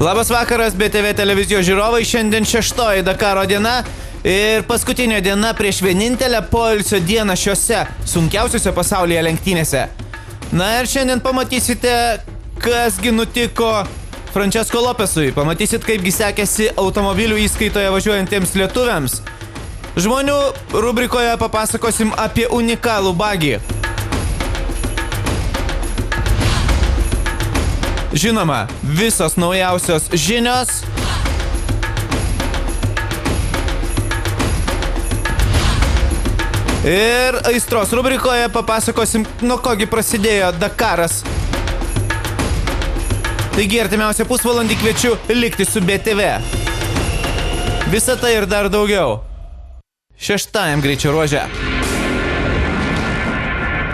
Labas vakaras, BTV televizijos žiūrovai, šiandien 6 Dakaro diena ir paskutinė diena prieš vienintelę poilsio dieną šiose sunkiausiose pasaulyje lenktynėse. Na ir šiandien pamatysite, kasgi nutiko Francesco Lopesui, pamatysit, kaipgi sekėsi automobilių įskaitoje važiuojantiems lietuviams. Žmonių rubrikoje papasakosim apie unikalų bagį. Žinoma, visos naujausios žinios. Ir aistros rubrikoje papasakosim, nuo kogi prasidėjo Dakaras. Taigi artimiausią pusvalandį kviečiu likti su BTV. Visa tai ir dar daugiau. 6 greičio ruože.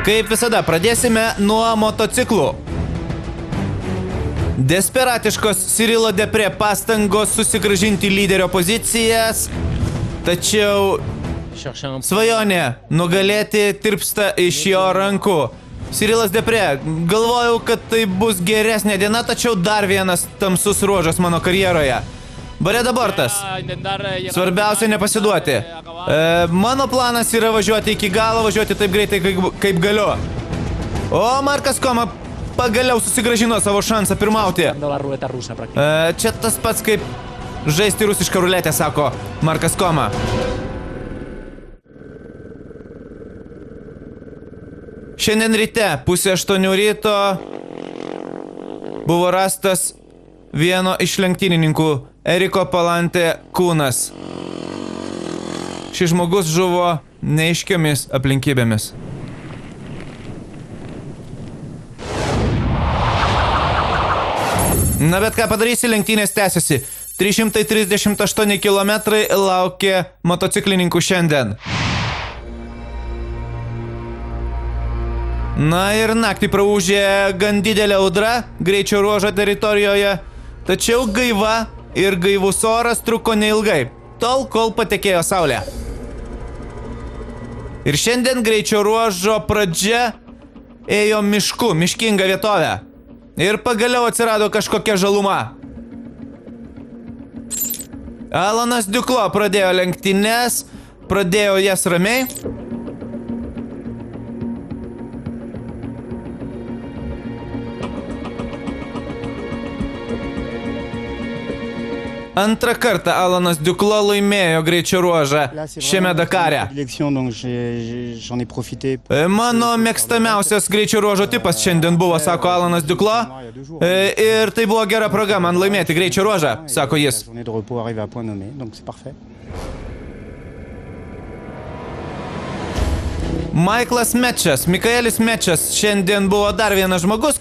Kaip visada, pradėsime nuo motociklų. Desperatiškos Cyrilo Depré pastangos susigrąžinti lyderio pozicijas, tačiau svajonė nugalėti tirpsta iš jo rankų. Cyrilas Depré, galvojau, kad tai bus geresnė diena, tačiau dar vienas tamsus ruožas mano karjeroje. Bareda Bortas. Svarbiausia nepasiduoti. Mano planas yra važiuoti iki galo, važiuoti taip greitai, kaip galiu. O Markas Koma pagaliau susigrąžino savo šansą pirmauti. Čia tas pats kaip žaisti rusišką ruletę, sako Markas Koma. Šiandien ryte, 7:30 ryto, buvo rastas vieno iš lenktynininkų, Eriko Palantė kūnas. Šis žmogus žuvo neaiškiomis aplinkybėmis. Na bet ką padarysi, lenktynės tęsiasi. 338 kilometrai laukia motociklininkų šiandien. Na ir naktį praūžė gan didelė audra greičio ruožo teritorijoje, tačiau gaiva ir gaivus oras truko neilgai, tol kol patekėjo saulė. Ir šiandien greičio ruožo pradžia ėjo mišku, miškinga vietovė. Ir pagaliau atsirado kažkokia žaluma. Alanas Duclo pradėjo lenktynes, pradėjo jas ramiai. Antrą kartą Alanas Duclo laimėjo greičio ruožą šiame Dakare. Mano mėgstamiausias greičio ruožo tipas šiandien buvo, sako Alanas Duclo. Ir tai buvo gera proga man laimėti greičio ruožą, sako jis. Mikaelis Mečas šiandien buvo dar vienas žmogus,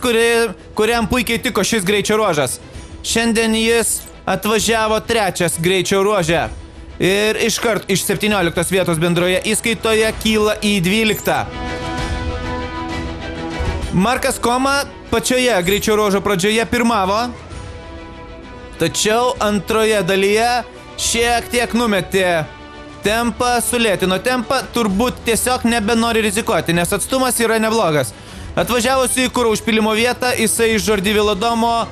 kuriam puikiai tiko šis greičio ruožas. Šiandien jis atvažiavo 3 greičio ruože ir iškart iš 17 vietos bendroje įskaitoje kyla į 12. Markas Koma pačioje greičio ruožo pradžioje pirmavo, tačiau antroje dalyje šiek tiek numetė tempą, sulėtino tempą, turbūt tiesiog nebenori rizikuoti, nes atstumas yra neblogas. Atvažiavusi į kuro užpilimo vietą, jisai iš Jordi Vilodomo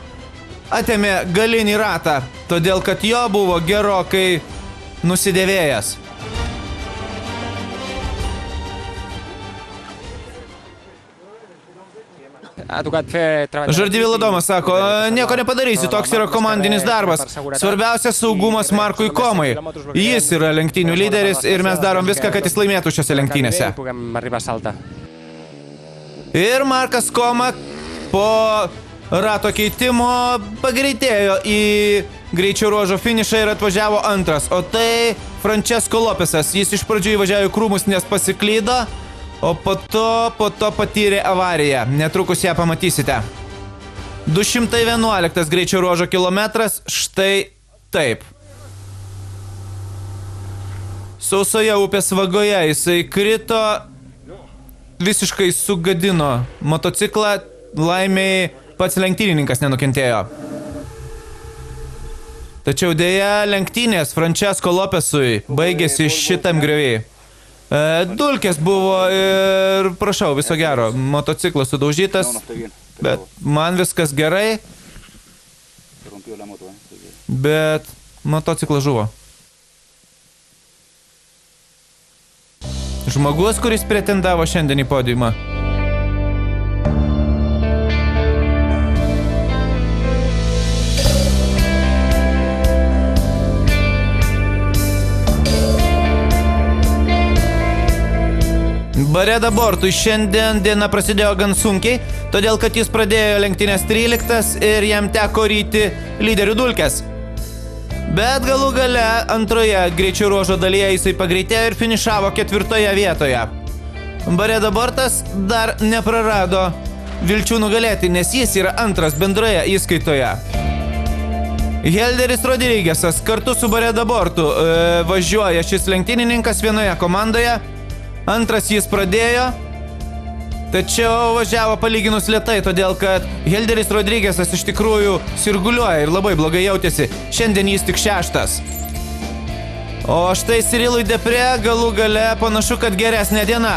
atėmė galinį ratą, todėl kad jo buvo gerokai nusidėvėjęs. Jordi Vilodomas sako, nieko nepadarysi, toks yra komandinis darbas. Svarbiausia saugumas Markui Komai. Jis yra lenktynių lyderis ir mes darom viską, kad jis laimėtų šiose lenktynėse. Ir Markas Koma po rato keitimo pagreitėjo į greičio ruožo finišą ir atvažiavo antras. O tai Francesco Lopesas. Jis iš pradžių įvažiavo į krūmus, nes pasiklydo, o po to patyrė avariją. Netrukus ją pamatysite. 211 greičio ruožo kilometras, štai taip. Sausoje upės vagoje jisai krito, visiškai sugadino motociklą, laimiai pats lenktynininkas nenukentėjo. Tačiau dėja lenktynės Francesco Lopesui baigėsi šitam grioviai. Dulkės buvo ir prašau, viso gero. Motociklas sudaužytas, bet man viskas gerai. Bet motociklas žuvo. Žmogus, kuris pretendavo šiandien į podiumą. Bareda Bortui šiandien diena prasidėjo gan sunkiai, todėl kad jis pradėjo lenktynės 13 ir jam teko ryti lyderių dulkes. Bet galų gale antroje greičio ruožo dalyje jisai pagreitėjo ir finišavo 4 vietoje. Bareda Bortas dar neprarado vilčių nugalėti, nes jis yra antras bendroje įskaitoje. Helderis Rodriguezas kartu su Bareda Bortu važiuoja šis lenktynininkas vienoje komandoje. Antras jis pradėjo, tačiau važiavo palyginus lėtai, todėl kad Helderis Rodriguezas iš tikrųjų sirguliuoja ir labai blogai jautėsi. Šiandien jis tik 6. O štai Cyrilui Depré galų gale panašu, kad geresnė diena.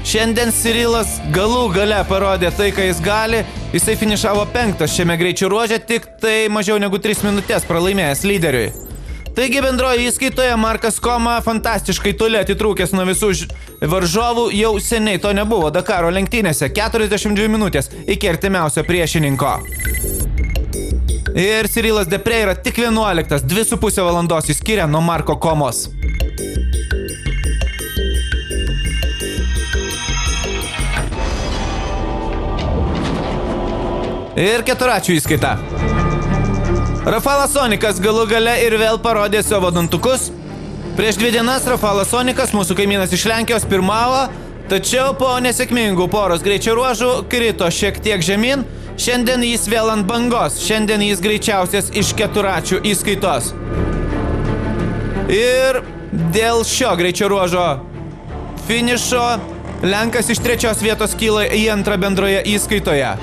Šiandien Cyrilas galų gale parodė tai, ką jis gali. Jisai finišavo 5 šiame greičio ruože, tik tai mažiau negu 3 minutės pralaimėjęs lyderiui. Taigi bendroje įskaitoje Markas Koma fantastiškai toli atitrūkęs nuo visų varžovų, jau seniai to nebuvo Dakaro lenktynėse, 42 minutės iki artimiausio priešininko. Ir Cyrilas Depré yra tik 11, 2,5 valandos jis skiria nuo Marko Komos. Ir 4 įskaita. Rafalas Sonikas galų gale ir vėl parodė savo dantukus. Prieš 2 dienas Rafalas Sonikas, mūsų kaimynas iš Lenkijos, pirmavo, tačiau po nesėkmingų poros greičio ruožų krito šiek tiek žemyn. Šiandien jis vėl ant bangos, šiandien jis greičiausias iš 4 įskaitos. Ir dėl šio greičio ruožo finišo Lenkas iš 3 vietos kyla į 2 bendroje įskaitoje.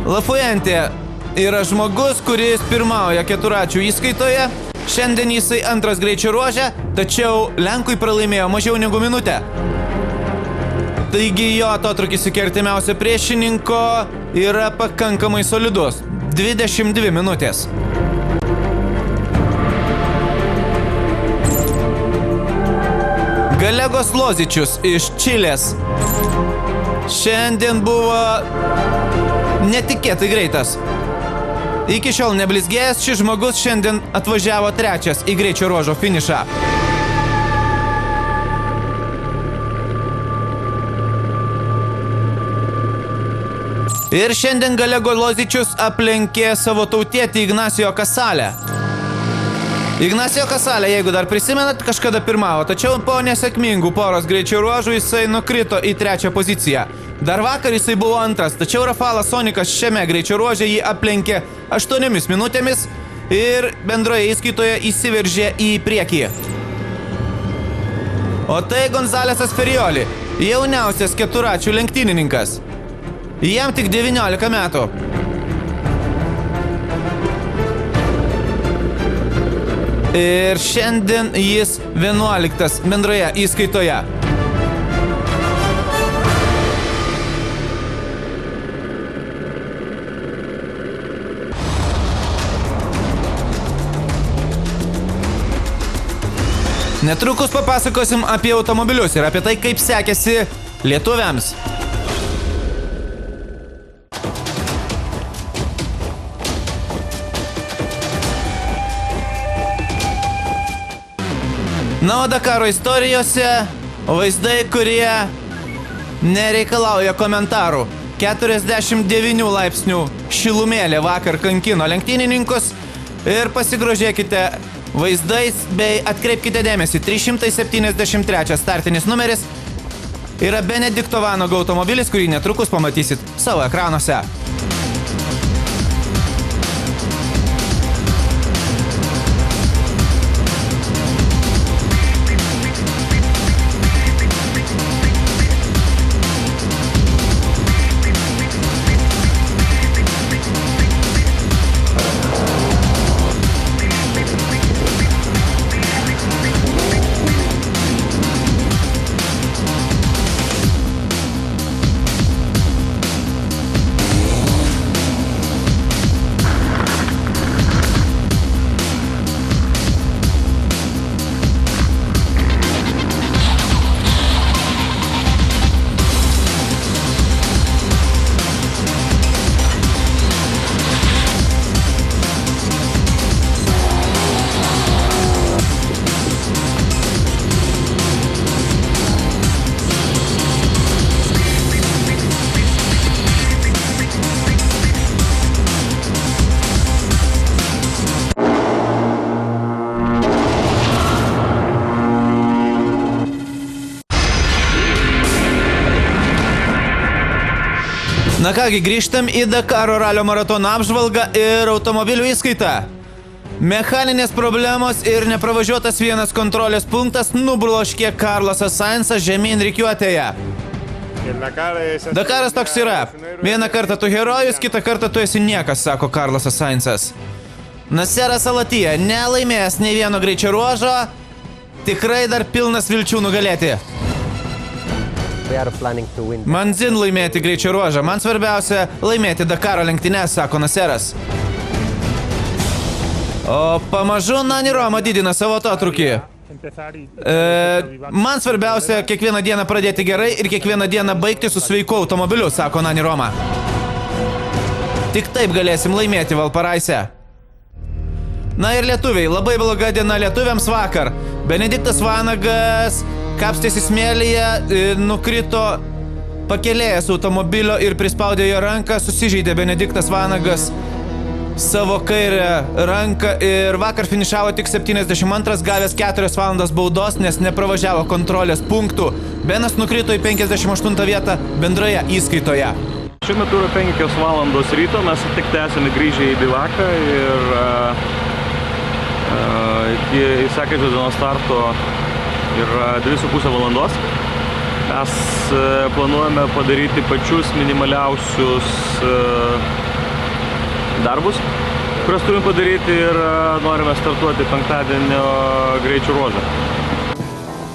Lafuente yra žmogus, kuris pirmauja 4 įskaitoje. Šiandien jisai 2 greičio ruože, tačiau Lenkui pralaimėjo mažiau negu minutę. Taigi jo atotrūkis iki artimiausio priešininko yra pakankamai solidus. 22 minutės. Galegos Lozičius iš Čilės. Šiandien buvo netikėtai greitas. Iki šiol neblizgėjęs, šis žmogus šiandien atvažiavo 3 į greičio ruožo finišą. Ir šiandien Galego Lozičius aplenkė savo tautietį Ignacio Casalę. Ignacio Casalė, jeigu dar prisimenat, kažkada pirmavo, tačiau po nesėkmingų poros greičio ruožų jisai nukrito į 3 poziciją. Dar vakar jisai buvo 2, tačiau Rafalas Sonikas šiame greičio ruože jį aplenkė 8 minutėmis ir bendroje įskaitoje įsiveržė į priekį. O tai Gonzalesas Ferioli, jauniausias 4 lenktynininkas. Jam tik 19 metų. Ir šiandien jis 11 bendroje įskaitoje. Netrukus papasakosim apie automobilius ir apie tai, kaip sekėsi lietuviams. Na, o Dakaro istorijose vaizdai, kurie nereikalauja komentarų. 49 laipsnių šilumėlė vakar kankino lenktynininkus ir pasigrožėkite vaizdais bei atkreipkite dėmesį. 373 startinis numeris yra Benedikto Vanago automobilis, kurį netrukus pamatysit savo ekranuose. Na kągi, grįžtam į Dakaro ralio maratono apžvalgą ir automobilių įskaitą. Mechaninės problemos ir nepravažiuotas vienas kontrolės punktas nubloškė Carlosą Sainzą žemyn rikiuotėje. Dakaras toks yra. Vieną kartą tu herojus, kitą kartą tu esi niekas, sako Carlosas Sainzas. Naseras Al-Attiyah nelaimėjęs nei vieno greičio ruožo, tikrai dar pilnas vilčių nugalėti. Man dzin laimėti greičio ruožą, man svarbiausia laimėti Dakaro lenktynes, sako Naseras. O pamažu Nani Roma didina savo atotrūkį. Man svarbiausia kiekvieną dieną pradėti gerai ir kiekvieną dieną baigti su sveiku automobiliu, sako Nani Roma. Tik taip galėsim laimėti Valparaise. Na ir lietuviai, labai bloga diena lietuviams vakar. Benediktas Vanagas kapstėsi smėlyje, nukrito pakelėjęs automobilio ir prispaudė jo ranką, susižeidė Benediktas Vanagas savo kairę ranką ir vakar finišavo tik 72, gavęs 4 valandas baudos, nes nepravažiavo kontrolės punktų. Benas nukrito į 58 vietą bendroje įskaitoje. Šiuo metu yra 5 valandos ryto, mes tik esame grįžę į Divaką ir iki sekančio dienos starto yra 2,5 valandos. Mes planuojame padaryti pačius minimaliausius darbus, kuriuos turim padaryti ir norime startuoti penktadienio greičio ruožą.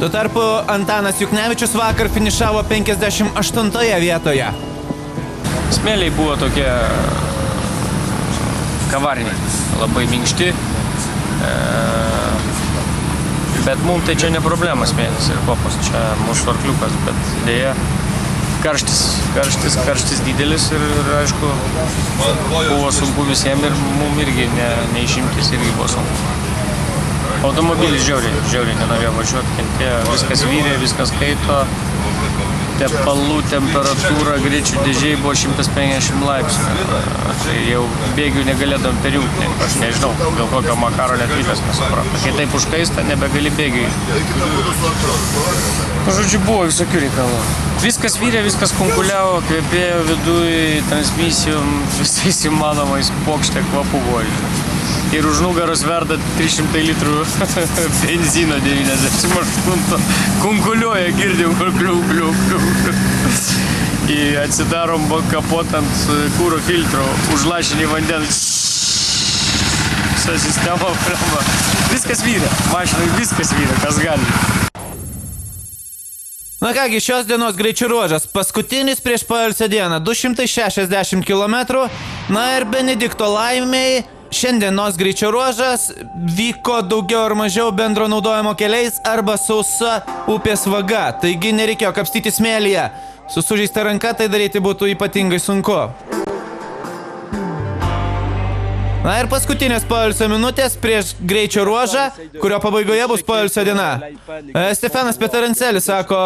Tuo tarpu Antanas Juknevičius vakar finišavo 58 vietoje. Smėliai buvo tokie kavariniai, labai minkšti, bet mums tai čia ne problema smėlis ir kopos, čia mūsų arkliukas, bet dėja karštis didelis ir aišku, buvo sunku visiems ir mums irgi neišimtis irgi buvo sunku. Automobilis žiauriai nenorėjo važiuoti, kentėjo, viskas vyrė, viskas kaito, tepalų temperatūra greičių dėžiai buvo 150 laipsnių, tai jau bėgių negalėdom perjungti, aš nežinau, gal kokio makaro lietuvitas nesuprantu, kai taip užkaista, nebegali bėgiui. Žodžiu, buvo visokių reikalų. Viskas vyrė, viskas kunkuliavo, kvepėjo viduj, transmisijom, visais įmanomais pokšte kvapų buvo. Ir už nugaros verda 300 litrų benzino 98, kunkuliuoja, girdim, kliu. Atsidarom kapotą ant kūro filtro, užlašinį vandenį. Visa sistema prama. Viskas vyrė, mašinai viskas vyrė, kas gali. Na kągi, šios dienos greičio ruožas paskutinis prieš poilsio dieną 260 km. Na ir Benedikto laimei šiandienos greičio ruožas vyko daugiau ar mažiau bendro naudojimo keliais arba sausa upės vaga. Taigi nereikėjo kapstyti smėlyje. Su sužeista ranka tai daryti būtų ypatingai sunku. Na ir paskutinės poilsio minutės prieš greičio ruožą, kurio pabaigoje bus poilsio diena. Stefanas Peterancelis sako,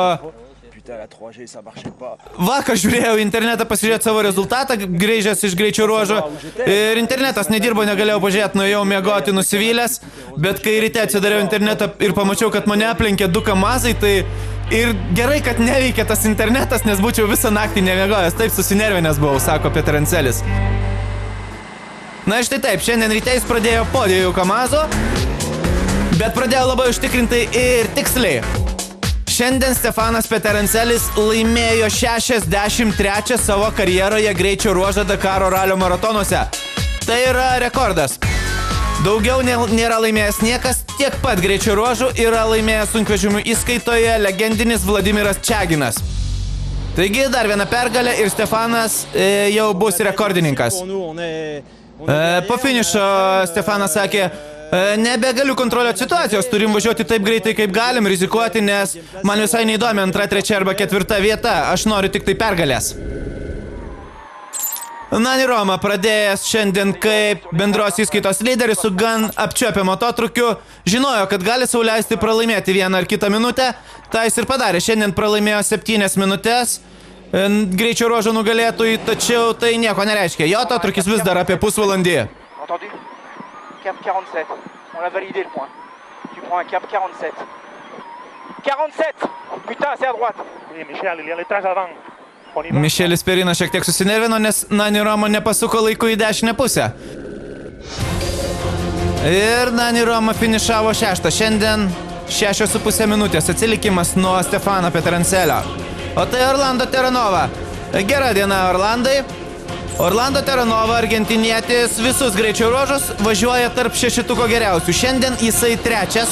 vakar žiūrėjau internetą pasižiūrėti savo rezultatą, grįžęs iš greičio ruožo ir internetas nedirbo, negalėjau pažiūrėti, nuėjau miegoti nusivylęs, bet kai ryte atsidariau internetą ir pamačiau, kad mane aplenkė 2 kamazai, tai ir gerai, kad neveikia tas internetas, nes būčiau visą naktį nemiegojęs, taip susinervinęs buvau, sako Peterancelis. Na štai taip, šiandien ryte jis pradėjo po 2 kamazų, bet pradėjo labai užtikrintai ir tiksliai. Šiandien Stefanas Peterancelis laimėjo 63 savo karjeroje greičio ruožą Dakaro ralio maratonuose. Tai yra rekordas. Daugiau nėra laimėjęs niekas, tiek pat greičio ruožų yra laimėjęs sunkvežimių įskaitoje legendinis Vladimiras Čiaginas. Taigi dar viena pergalė ir Stefanas jau bus rekordininkas. Po finišo Stefanas sakė, nebegaliu kontroliuoti situacijos, turim važiuoti taip greitai, kaip galim, rizikuoti, nes man visai neįdomi 2, 3 arba 4 vieta, aš noriu tik tai pergalės. Nani Roma, pradėjęs šiandien kaip bendros įskaitos lyderis su gan apčiuopiamu atotrūkiu, žinojo, kad gali sau leisti pralaimėti vieną ar kitą minutę, tai jis ir padarė, šiandien pralaimėjo 7 minutės. Greičio ruožo nugalėtojai, tačiau tai nieko nereiškia. Jo atotrūkis vis dar apie pusvalandį. Entendu? Cap 47. On l'a validé le point. Tu prends un cap 47. 47! Putain, c'est à droite. Oui, Michel, il y a les traces avant. Mišelis Perina šiek tiek susinervino, nes Nani Roma nepasuko laiku į dešinę pusę. Ir Nani Roma finišavo 6. Šiandien 6,5 minutės atsilikimas nuo Stefano Peterancelio. O tai Orlando Terranova. Gera diena, Orlandai. Orlando Terranova, argentinietis, visus greičio ruožus važiuoja tarp 6 geriausių. Šiandien jisai 3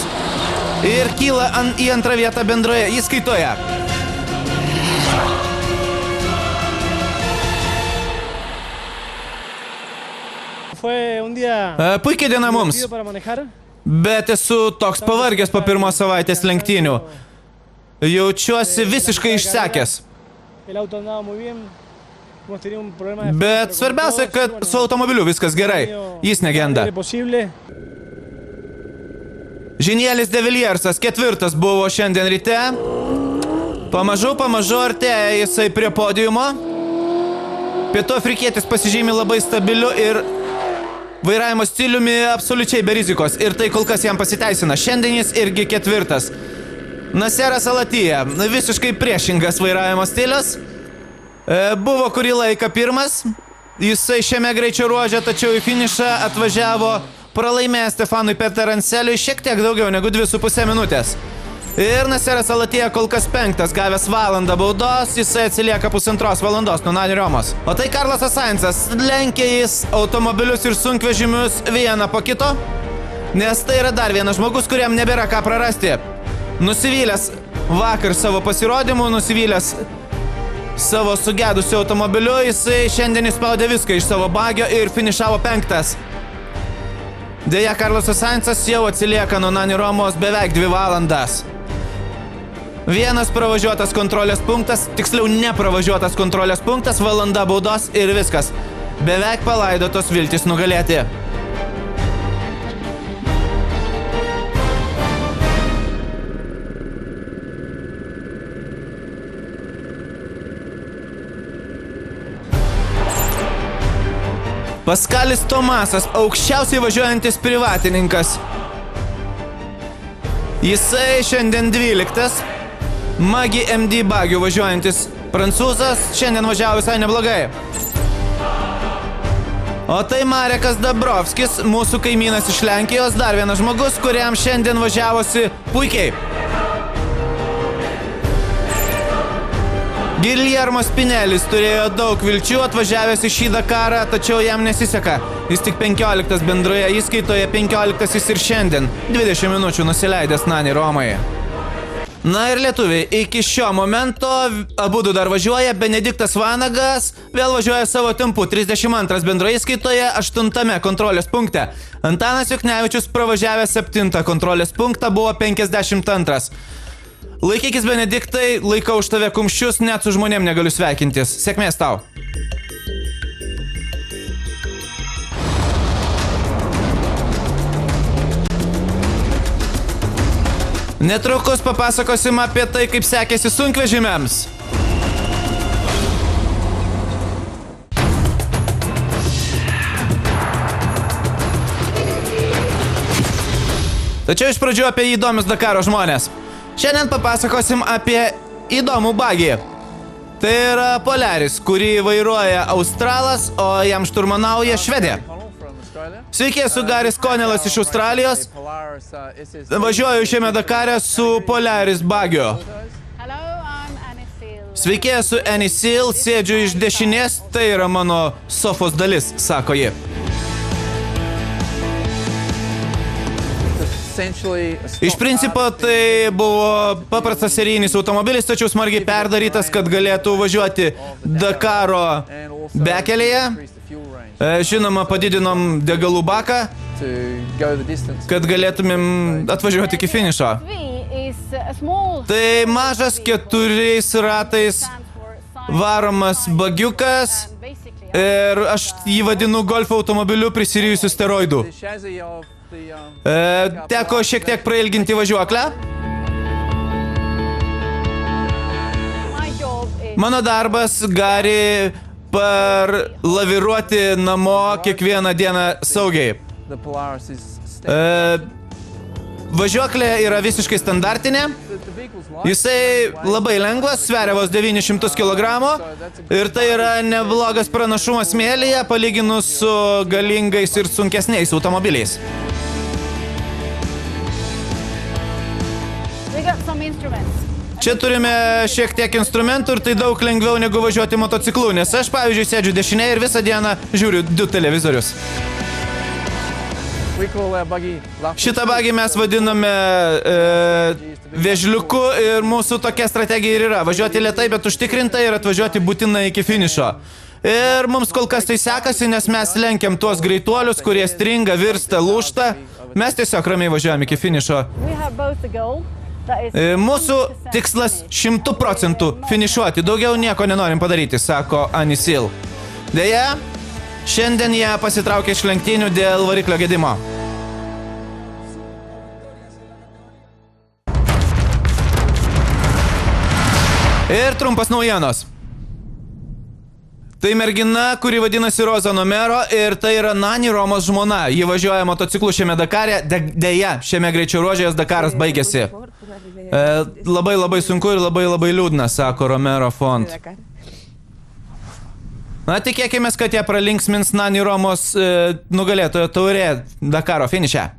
ir kyla į 2 vietą bendroje įskaitoje. Puikiai diena mums, bet esu toks pavargęs po pirmos savaitės lenktynių. Jaučiuosi visiškai išsekęs. Bet svarbiausia, kad su automobiliu viskas gerai. Jis negenda. Žinielis de Viliersas 4 buvo šiandien ryte. Pamažu artėja jisai prie podiumo. Pietų afrikietis pasižymi labai stabiliu ir vairavimo stiliumi absoliučiai be rizikos. Ir tai kol kas jam pasiteisina. Šiandien jis irgi 4. Naseras Alatija. Visiškai priešingas vairavimo stilius. Buvo kurį laiką 1. Jisai šiame greičio ruože, tačiau į finišą atvažiavo pralaimėjęs Stefanui Peteranceliui šiek tiek daugiau negu 2,5 minutės. Ir Naseras Alatija kol kas 5, gavęs valandą baudos, jisai atsilieka 1,5 valandos nuo Nani Romos. O tai Carlosas Sainzas lenkia jis automobilius ir sunkvežimius vieną po kito, nes tai yra dar vienas žmogus, kuriam nebėra ką prarasti. Nusivylęs vakar savo pasirodymu, nusivylęs savo sugedusiu automobiliu, jisai šiandien įspaudė viską iš savo bagio ir finišavo 5. Deja, Carlosas Sainzas jau atsilieka nuo Nani Romos beveik 2 valandas. Vienas pravažiuotas kontrolės punktas, tiksliau nepravažiuotas kontrolės punktas, valanda baudos ir viskas. Beveik palaidotos viltis nugalėti. Paskalis Tomasas, aukščiausiai važiuojantis privatininkas. Jisai šiandien 12. Magi MD bagių važiuojantis prancūzas šiandien važiavo visai neblogai. O tai Marekas Dabrovskis, mūsų kaimynas iš Lenkijos, dar vienas žmogus, kuriam šiandien važiavosi puikiai. Guillermo Spinelis turėjo daug vilčių atvažiavęs į šį Dakarą, tačiau jam nesiseka. Jis tik 15 bendroje įskaitoje, 15 jis ir šiandien, 20 minučių nusileidęs Nani Romai. Na ir lietuviai, iki šio momento abudu dar važiuoja, Benediktas Vanagas vėl važiuoja savo tempu, 32 bendroje įskaitoje, 8 kontrolės punkte. Antanas Juknevičius pravažiavęs 7 kontrolės punktą buvo 52. Laikykis, Benediktai, laikau už tave kumščius, net su žmonėm negaliu sveikintis. Sėkmės tau. Netrukus papasakosim apie tai, kaip sekėsi sunkvežimiams. Tačiau iš pradžių apie įdomius Dakaro žmonės. Šiandien papasakosim apie įdomų bagį. Tai yra Polaris, kurį vairuoja Australas, o jam šturmanauja Švedė. Sveiki, esu Garis Konelas iš Australijos. Važiuoju šiame Dakare su Polaris bagiu. Sveiki, esu Annie Seal, sėdžiu iš dešinės, tai yra mano sofos dalis, sako ji. Iš principo tai buvo paprastas serijinis automobilis, tačiau smarkiai perdarytas, kad galėtų važiuoti Dakaro bekelėje. Žinoma, padidinom degalų baką, kad galėtumėm atvažiuoti iki finišo. Tai mažas 4 ratais varomas bagiukas ir aš jį vadinu golfo automobiliu prisirijusiu steroidų. Teko šiek tiek prailginti važiuoklę. Mano darbas gali parlaviruoti namo kiekvieną dieną saugiai. Važiuoklė yra visiškai standartinė. Jisai labai lengvas, sveria vos 900 kg ir tai yra neblogas pranašumas smėlyje palyginus su galingais ir sunkesniais automobiliais. Čia turime šiek tiek instrumentų ir tai daug lengviau negu važiuoti motociklu, nes aš, pavyzdžiui, sėdžiu dešinėje ir visą dieną žiūriu 2 televizorius. Šitą bagį mes vadiname vėžliuku ir mūsų tokia strategija ir yra. Važiuoti lėtai, bet užtikrintai ir atvažiuoti būtinai iki finišo. Ir mums kol kas tai sekasi, nes mes lenkiam tuos greituolius, kurie stringa, virsta, lūžta. Mes tiesiog ramiai važiuojam iki finišo. Mūsų tikslas 100% finišuoti, daugiau nieko nenorim padaryti, sako Anisil. Deja, šiandien jie pasitraukė iš lenktynių dėl variklio gedimo. Ir trumpas naujienos. Tai mergina, kuri vadinasi Rosa Nomero ir tai yra Nani Romos žmona. Ji važiuoja motociklu šiame Dakare, deja, šiame greičio ruože jos Dakaras baigėsi. Labai sunku ir labai liūdna, sako Romero Font. Na, tikėkime, kad jie pralinksmins Nani Romos nugalėtojo taurė Dakaro finiše.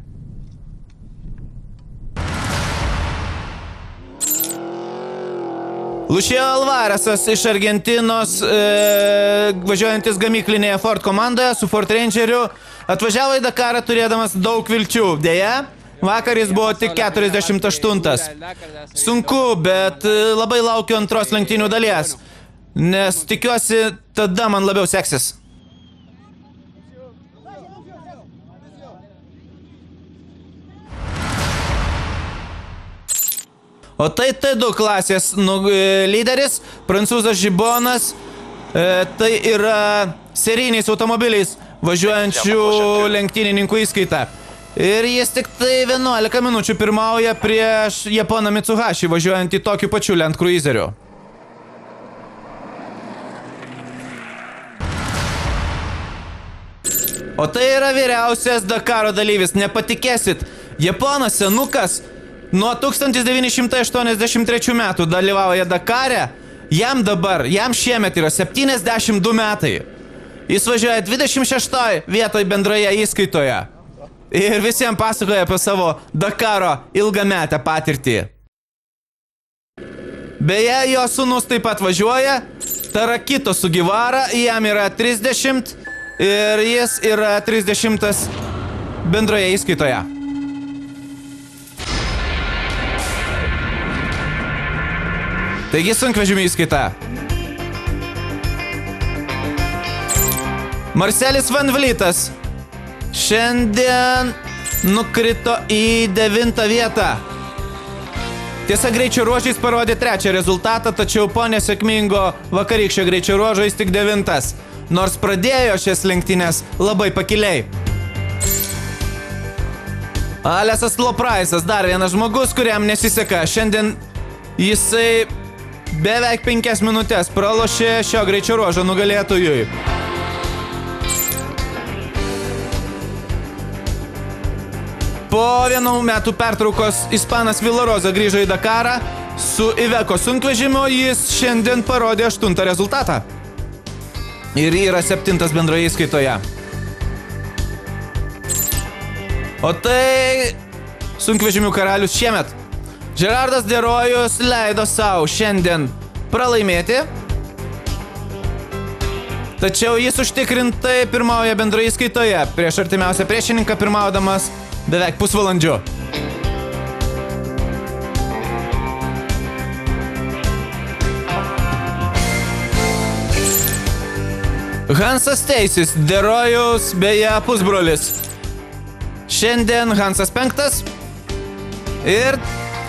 Lucio Alvarezas iš Argentinos, važiuojantis gamyklinėje Ford komandoje su Ford Rangeriu, atvažiavo į Dakarą turėdamas daug vilčių. Deja, vakar jis buvo tik 48. Sunku, bet labai laukiu antros lenktynių dalies, nes tikiuosi, tada man labiau seksis. O tai T2 klasės lyderis, prancūzas Žibonas, tai yra serijiniais automobiliais važiuojančių lenktynininkų įskaita. Ir jis tik tai 11 minučių pirmauja prieš Japoną Mitsuhashi, važiuojantį tokiu pačiu Land Cruiseriu. O tai yra vyriausias Dakaro dalyvis, nepatikėsit, Japonas senukas, nuo 1983 metų dalyvauja Dakare, jam šiemet yra 72 metai. Jis važiuoja 26 vietoj bendroje įskaitoje. Ir visiems pasakoja apie savo Dakaro ilgametę patirtį. Beje, jo sūnus taip pat važiuoja, Tarakito Sugivara, jam yra 30 ir jis yra 30 bendroje įskaitoje. Taigi sunkvežimių įskaita. Marcelis Van Vlytas šiandien nukrito į 9 vietą. Tiesa, greičio ruožais parodė 3 rezultatą, tačiau po nesėkmingo vakarykščio greičio ruožo jis tik 9, nors pradėjo šias lenktynės labai pakiliai. Alesas Lopraisas, dar vienas žmogus, kuriam nesiseka. Šiandien jisai beveik 5 minutės pralošė šio greičio ruožo nugalėtojui. Po 1 metų pertraukos ispanas Villarosa grįžo į Dakarą. Su Iveco sunkvežimiu jis šiandien parodė 8 rezultatą. Ir yra 7 bendroje įskaitoje. O tai sunkvežimių karalius šiemet. Gerardas Derojus leido savo šiandien pralaimėti, tačiau jis užtikrintai pirmauja bendroje įskaitoje prieš artimiausią priešininką pirmaudamas beveik pusvalandžiu. Hansas Teisis, Derojus beje pusbrolis. Šiandien Hansas 5 ir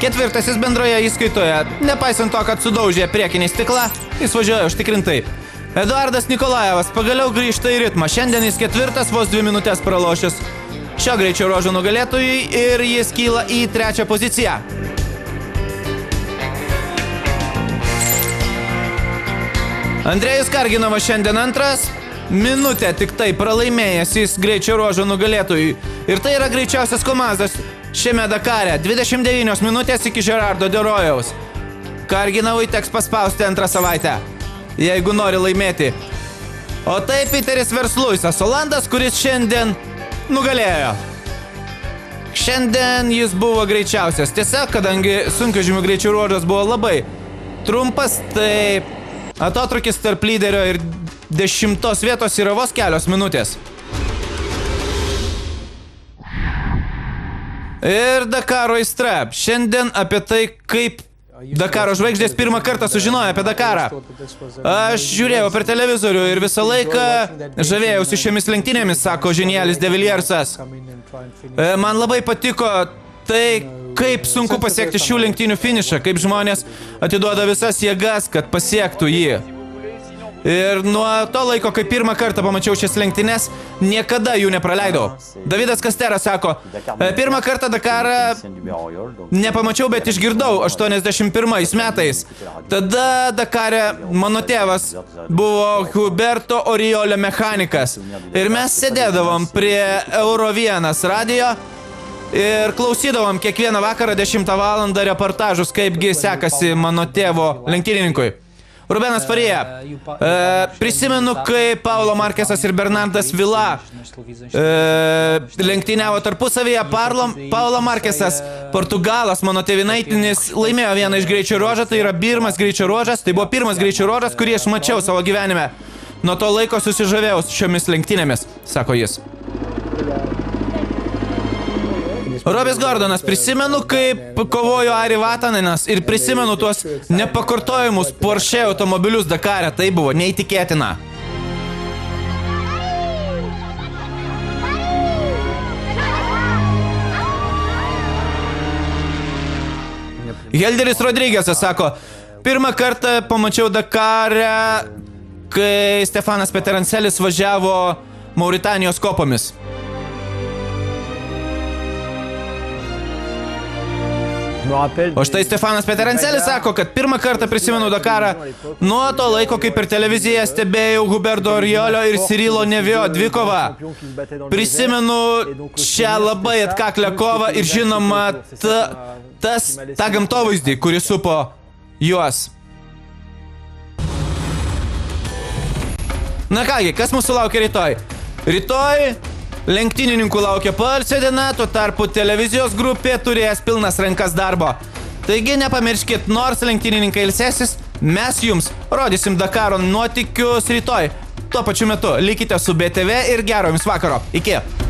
4 bendroje įskaitoje. Nepaisant to, kad sudaužė priekinį stiklą, jis važiuoja užtikrintai. Eduardas Nikolajevas pagaliau grįžta į ritmą. Šiandien jis 4, vos 2 minutės pralošęs šio greičio ruožo nugalėtojui ir jis kyla į 3 poziciją. Andrėjus Karginovas šiandien 2, minutę tik tai pralaimėjęs jis greičio ruožo nugalėtojui. Ir tai yra greičiausias komazas šiame Dakare. 29 minutės iki Gerardo Derojaus. Karginavui teks paspausti antrą savaitę, jeigu nori laimėti. O tai Peteris Versluisas, Olandas, kuris šiandien nugalėjo. Šiandien jis buvo greičiausias. Tiesa, kadangi sunkvežimių greičių ruožas buvo labai trumpas, tai atotrukis tarp lyderio ir 10 vietos yra vos kelios minutės. Ir Dakaro aistra. Šiandien apie tai, kaip Dakaro žvaigždės pirmą kartą sužinojo apie Dakarą. Aš žiūrėjau per televizorių ir visą laiką žavėjausi šiomis lenktynėmis, sako Ženielis de Villiersas. Man labai patiko tai, kaip sunku pasiekti šių lenktynių finišą, kaip žmonės atiduoda visas jėgas, kad pasiektų jį. Ir nuo to laiko, kai pirmą kartą pamačiau šias lenktynes, niekada jų nepraleidau. Davidas Kasteras sako, pirmą kartą Dakarą nepamačiau, bet išgirdau 81 metais. Tada Dakare mano tėvas buvo Huberto Oriolio mechanikas. Ir mes sėdėdavom prie Euro 1 radijo ir klausydavom kiekvieną vakarą 10 valandą reportažus, kaipgi sekasi mano tėvo lenktynininkui. Rubenas Farija. Prisimenu, kai Paulo Markesas ir Bernardas Vila lenktyniavo tarpusavyje. Paulo Markesas, Portugalas, mano tėvynaitinis, laimėjo vieną iš greičio ruožą, tai yra pirmas greičio ruožas. Tai buvo pirmas greičio ruožas, kurį aš mačiau savo gyvenime. Nuo to laiko susižavėjau šiomis lenktynėmis, sako jis. Robis Gordonas, prisimenu, kaip kovojo Ari Vataninas ir prisimenu tuos nepakartojimus Porsche automobilius Dakare. Tai buvo neįtikėtina. Helderis Rodrygėsas sako, pirmą kartą pamačiau Dakare, kai Stefanas Peterancelis važiavo Mauritanijos kopomis. O štai Stefanas Peterancelis sako, kad pirmą kartą prisimenu Dakarą nuo to laiko, kai per televiziją stebėjau Huberto Oriolio ir Cyrilo Nevio dvikovą. Prisimenu šią labai atkaklią kovą ir žinoma tą gamtovaizdį, kuris supo juos. Na kągi, kas mūsų laukia rytoj? Rytoj lenktynininkų laukia poilsio diena, tuo tarpu televizijos grupė turės pilnas rankas darbo. Taigi nepamirškit, nors lenktynininkai ilsėsis, mes jums rodysim Dakaro nuotykius rytoj. Tuo pačiu metu likite su BTV ir gero jums vakaro. Iki.